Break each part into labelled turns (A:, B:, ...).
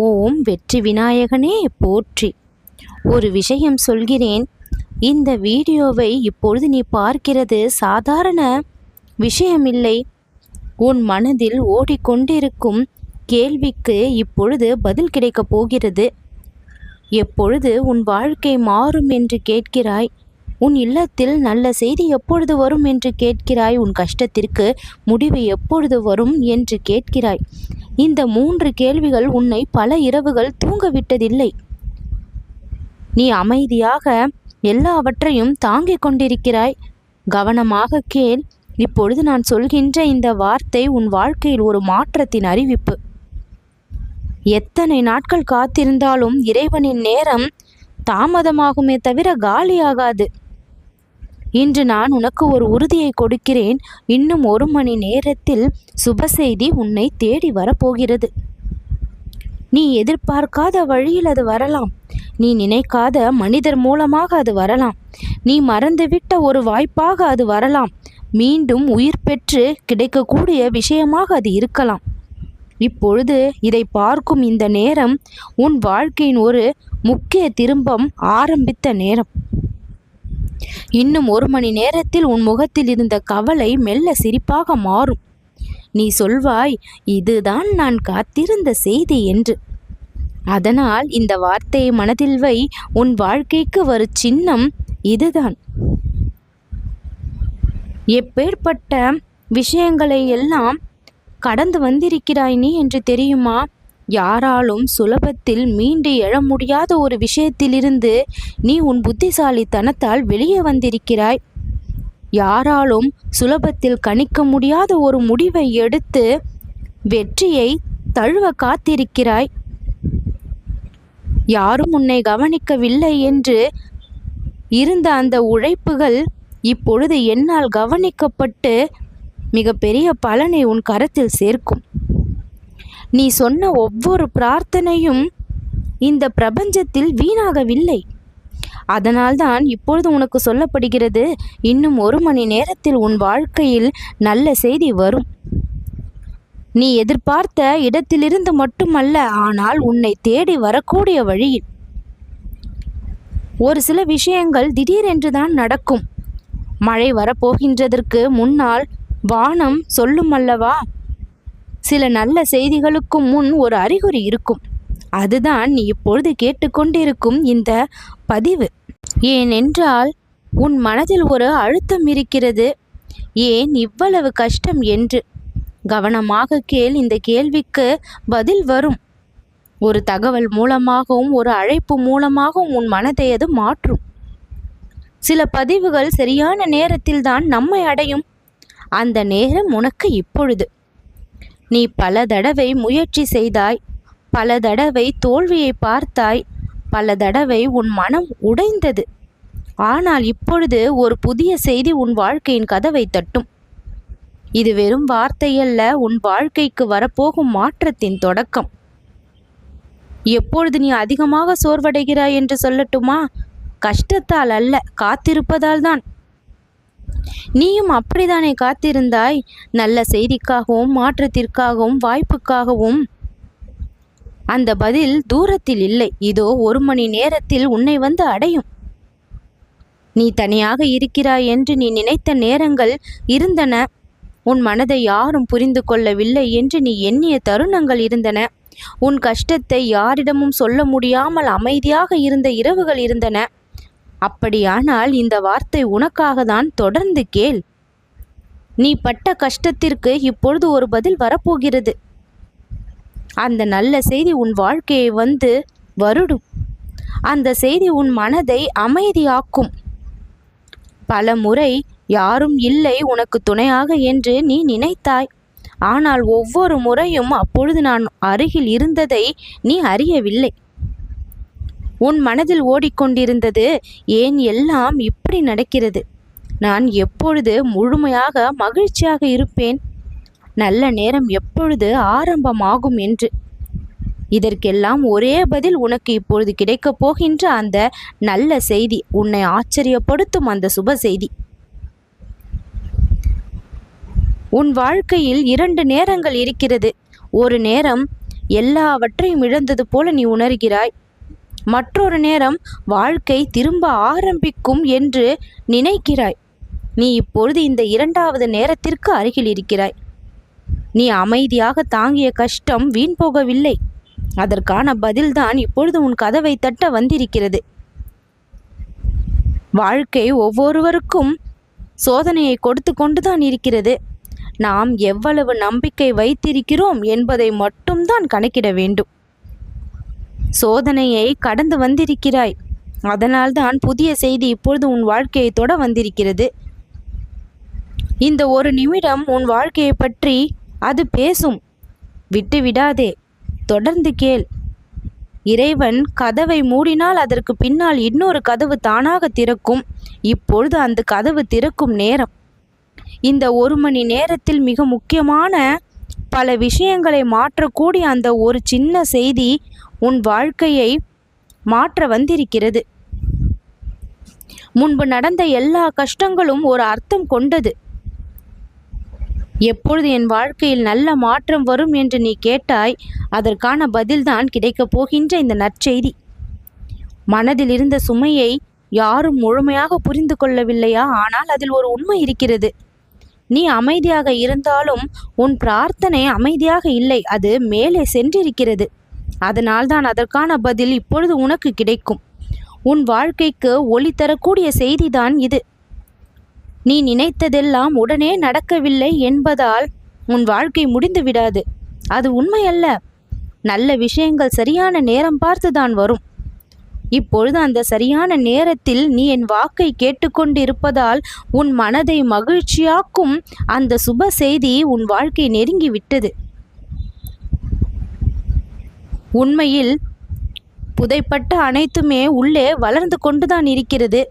A: ஓம் வெற்றி விநாயகனே போற்றி. ஒரு விஷயம் சொல்கிறேன். இந்த வீடியோவை இப்பொழுது நீ பார்க்கிறது சாதாரண விஷயமில்லை. உன் மனதில் ஓடிக்கொண்டிருக்கும் கேள்விக்கு இப்பொழுது பதில் கிடைக்கப் போகிறது. எப்பொழுது உன் வாழ்க்கை மாறும் என்று கேட்கிறாய். உன் இல்லத்தில் நல்ல செய்தி எப்பொழுது வரும் என்று கேட்கிறாய். உன் கஷ்டத்திற்கு முடிவு எப்பொழுது வரும் என்று கேட்கிறாய். இந்த 3 கேள்விகள் உன்னை பல இரவுகள் தூங்கவிட்டதில்லை. நீ அமைதியாக எல்லாவற்றையும் தாங்கிக் கொண்டிருக்கிறாய். கவனமாக கேள். இப்பொழுது நான் சொல்கின்ற இந்த வார்த்தை உன் வாழ்க்கையில் ஒரு மாற்றத்தின் அறிவிப்பு. எத்தனை நாட்கள் காத்திருந்தாலும் இறைவனின் நேரம் தாமதமாகுமே தவிர காலியாகாது. இன்று நான் உனக்கு ஒரு உறுதியை கொடுக்கிறேன். இன்னும் 1 மணி நேரத்தில் சுப செய்தி உன்னை தேடி வரப்போகிறது. நீ எதிர்பார்க்காத வழியில் அது வரலாம். நீ நினைக்காத மனிதர் மூலமாக அது வரலாம். நீ மறந்துவிட்ட ஒரு வாய்ப்பாக அது வரலாம். மீண்டும் உயிர் பெற்று கிடைக்கக்கூடிய விஷயமாக அது இருக்கலாம். இப்பொழுது இதை பார்க்கும் இந்த நேரம் உன் வாழ்க்கையின் ஒரு முக்கிய திருப்பம் ஆரம்பித்த நேரம். இன்னும் 1 மணி நேரத்தில் உன் முகத்தில் இருந்த கவலை மெல்ல சிரிப்பாக மாறும். நீ சொல்வாய், இதுதான் நான் காத்திருந்த செய்தி என்று. அதனால் இந்த வார்த்தையை மனதில் வை. உன் வாழ்க்கைக்கு வரும் சின்னம் இதுதான். எப்பேற்பட்ட விஷயங்களை எல்லாம் கடந்து வந்திருக்கிறாய் நீ என்று தெரியுமா? யாராலும் சுலபத்தில் மீண்டு எழ முடியாத ஒரு விஷயத்திலிருந்து நீ உன் புத்திசாலித்தனத்தால் வெளியே வந்திருக்கிறாய். யாராலும் சுலபத்தில் கணிக்க முடியாத ஒரு முடிவை எடுத்து வெற்றியை தழுவ காத்திருக்கிறாய். யாரும் உன்னை கவனிக்கவில்லை என்று இருந்த அந்த உழைப்புகள் இப்பொழுது என்னால் கவனிக்கப்பட்டு மிகப்பெரிய பலனை உன் கரத்தில் சேர்க்கும். நீ சொன்ன ஒவ்வொரு பிரார்த்தனையும் இந்த பிரபஞ்சத்தில் வீணாகவில்லை. அதனால்தான் இப்பொழுது உனக்கு சொல்லப்படுகிறது, இன்னும் 1 மணி நேரத்தில் உன் வாழ்க்கையில் நல்ல செய்தி வரும். நீ எதிர்பார்த்த இடத்திலிருந்து மட்டுமல்ல, ஆனால் உன்னை தேடி வரக்கூடிய வழியில். ஒரு சில விஷயங்கள் திடீரென்றுதான் நடக்கும். மழை வரப்போகின்றதற்கு முன்னால் வானம் சொல்லும் அல்லவா? சில நல்ல செய்திகளுக்கு முன் ஒரு அறிகுறி இருக்கும். அதுதான் நீ இப்பொழுது கேட்டுக்கொண்டிருக்கும் இந்த பதிவு. ஏனென்றால் உன் மனதில் ஒரு அழுத்தம் இருக்கிறது. ஏன் இவ்வளவு கஷ்டம் என்று. கவனமாக கேள். இந்த கேள்விக்கு பதில் வரும். ஒரு தகவல் மூலமாகவும் ஒரு அழைப்பு மூலமாகவும் உன் மனதை அது மாற்றும். சில பதிவுகள் சரியான நேரத்தில் தான் நம்மை அடையும். அந்த நேரம் உனக்கு இப்பொழுது. நீ பல தடவை முயற்சி செய்தாய். பல தடவை தோல்வியை பார்த்தாய். பல தடவை உன் மனம் உடைந்தது. ஆனால் இப்பொழுது ஒரு புதிய செய்தி உன் வாழ்க்கையின் கதவை தட்டும். இது வெறும் வார்த்தையல்ல, உன் வாழ்க்கைக்கு வரப்போகும் மாற்றத்தின் தொடக்கம். எப்பொழுது நீ அதிகமாக சோர்வடைகிறாய் என்று சொல்லட்டுமா? கஷ்டத்தால் அல்ல, காத்திருப்பதால் தான். நீயும் அப்படித்தானே காத்திருந்தாய்? நல்ல செய்திக்காகவும் மாற்றத்திற்காகவும் வாய்ப்புக்காகவும். அந்த பதில் தூரத்தில் இல்லை, இதோ 1 மணி நேரத்தில் உன்னை வந்து அடையும். நீ தனியாக இருக்கிறாய் என்று நீ நினைத்த நேரங்கள் இருந்தன. உன் மனதை யாரும் புரிந்து கொள்ளவில்லை என்று நீ எண்ணிய தருணங்கள் இருந்தன. உன் கஷ்டத்தை யாரிடமும் சொல்ல முடியாமல் அமைதியாக இருந்த இரவுகள் இருந்தன. அப்படியானால் இந்த வார்த்தை உனக்காக தான். தொடர்ந்து கேள். நீ பட்ட கஷ்டத்திற்கு இப்பொழுது ஒரு பதில் வரப்போகிறது. அந்த நல்ல செய்தி உன் வாழ்க்கையை வந்து வருடும். அந்த செய்தி உன் மனதை அமைதியாக்கும். பல முறை யாரும் இல்லை உனக்கு துணையாக என்று நீ நினைத்தாய். ஆனால் ஒவ்வொரு முறையும் அப்பொழுது நான் அருகில் இருந்ததை நீ அறியவில்லை. உன் மனதில் ஓடிக்கொண்டிருந்தது, ஏன் எல்லாம் இப்படி நடக்கிறது? நான் எப்பொழுது முழுமையாக மகிழ்ச்சியாக இருப்பேன்? நல்ல நேரம் எப்பொழுது ஆரம்பமாகும் என்று. இதற்கெல்லாம் ஒரே பதில் உனக்கு இப்பொழுது கிடைக்கப் போகின்ற அந்த நல்ல செய்தி, உன்னை ஆச்சரியப்படுத்தும் அந்த சுப செய்தி. உன் வாழ்க்கையில் 2 நேரங்கள் இருக்கிறது. ஒரு நேரம் எல்லாவற்றையும் இழந்தது போல நீ உணர்கிறாய். மற்றொரு நேரம் வாழ்க்கை திரும்ப ஆரம்பிக்கும் என்று நினைக்கிறாய். நீ இப்பொழுது இந்த இரண்டாவது நேரத்திற்கு அருகில் இருக்கிறாய். நீ அமைதியாக தாங்கிய கஷ்டம் வீண் போகவில்லை. அதற்கான பதில்தான் இப்பொழுது உன் கதவை தட்ட வந்திருக்கிறது. வாழ்க்கை ஒவ்வொருவருக்கும் சோதனையை கொடுத்து கொண்டுதான் இருக்கிறது. நாம் எவ்வளவு நம்பிக்கை வைத்திருக்கிறோம் என்பதை மட்டும்தான் கணக்கிட வேண்டும். சோதனையை கடந்து வந்திருக்கிறாய். அதனால்தான் புதிய செய்தி இப்பொழுது உன் வாழ்க்கையை தொட வந்திருக்கிறது. இந்த ஒரு நிமிடம் உன் வாழ்க்கையை பற்றி அது பேசும். விட்டு விடாதே, தொடர்ந்து கேள். இறைவன் கதவை மூடினால் அதற்கு பின்னால் இன்னொரு கதவு தானாக திறக்கும். இப்பொழுது அந்த கதவு திறக்கும் நேரம். இந்த 1 மணி நேரத்தில் மிக முக்கியமான பல விஷயங்களை மாற்றக்கூடிய அந்த ஒரு சின்ன செய்தி உன் வாழ்க்கையை மாற்ற வந்திருக்கிறது. முன்பு நடந்த எல்லா கஷ்டங்களும் ஒரு அர்த்தம் கொண்டது. எப்பொழுது என் வாழ்க்கையில் நல்ல மாற்றம் வரும் என்று நீ கேட்டாய், அதற்கான பதில்தான் கிடைக்கப் போகின்ற இந்த நற்செய்தி. மனதில் இருந்த சுமையை யாரும் முழுமையாக புரிந்து கொள்ளவில்லையா? ஆனால் அதில் ஒரு உண்மை இருக்கிறது. நீ அமைதியாக இருந்தாலும் உன் பிரார்த்தனை அமைதியாக இல்லை, அது மேலே சென்றிருக்கிறது. அதனால்தான் அதற்கான பதில் இப்பொழுது உனக்கு கிடைக்கும். உன் வாழ்க்கைக்கு ஒளி தரக்கூடிய செய்திதான் இது. நீ நினைத்ததெல்லாம் உடனே நடக்கவில்லை என்பதால் உன் வாழ்க்கை முடிந்து விடாது. அது உண்மையல்ல. நல்ல விஷயங்கள் சரியான நேரம் பார்த்துதான் வரும். இப்பொழுது அந்த சரியான நேரத்தில் நீ என் வாக்கை கேட்டுக்கொண்டிருப்பதால் உன் மனதை மகிழ்ச்சியாக்கும் அந்த சுப செய்தி உன் வாழ்க்கை நெருங்கி விட்டது. உண்மையில் புதைப்பட்ட அனைத்துமே உள்ளே வளர்ந்து கொண்டுதான் இருக்கிறது.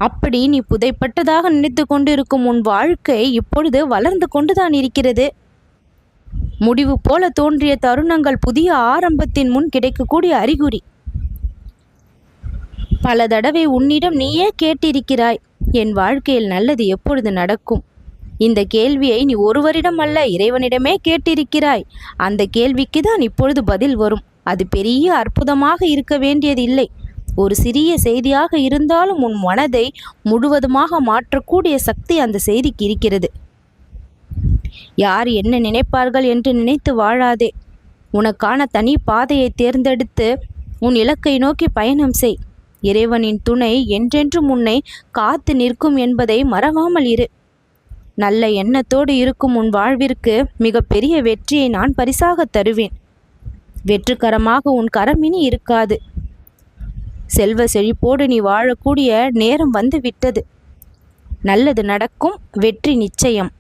A: அப்படி நீ புதைப்பட்டதாக நினைத்து கொண்டிருக்கும் உன் வாழ்க்கை இப்பொழுது வளர்ந்து கொண்டுதான் இருக்கிறது. முடிவு போல தோன்றிய தருணங்கள் புதிய ஆரம்பத்தின் முன் கிடைக்கக்கூடிய அறிகுறி. பல தடவை உன்னிடம் நீயே கேட்டிருக்கிறாய், என் வாழ்க்கையில் நல்லது எப்பொழுது நடக்கும்? இந்த கேள்வியை நீ ஒருவரிடம் அல்ல, இறைவனிடமே கேட்டிருக்கிறாய். அந்த கேள்விக்கு தான் இப்பொழுது பதில் வரும். அது பெரிய அற்புதமாக இருக்க வேண்டியது இல்லை. ஒரு சிறிய செய்தியாக இருந்தாலும் உன் மனதை முழுவதுமாக மாற்றக்கூடிய சக்தி அந்த செய்திக்கு இருக்கிறது. யார் என்ன நினைப்பார்கள் என்று நினைத்து வாழாதே. உனக்கான தனி பாதையை தேர்ந்தெடுத்து உன் இலக்கை நோக்கி பயணம் செய். இறைவனின் துணை என்றென்றும் உன்னை காத்து நிற்கும் என்பதை மறவாமல் இரு. நல்ல எண்ணத்தோடு இருக்கும் உன் வாழ்விற்கு மிக பெரிய வெற்றியை நான் பரிசாக தருவேன். வெற்றுக்கரமாக உன் கரமினி இருக்காது. செல்வ செழிப்போடு நீ வாழக்கூடிய நேரம் வந்து விட்டது. நல்லது நடக்கும், வெற்றி நிச்சயம்.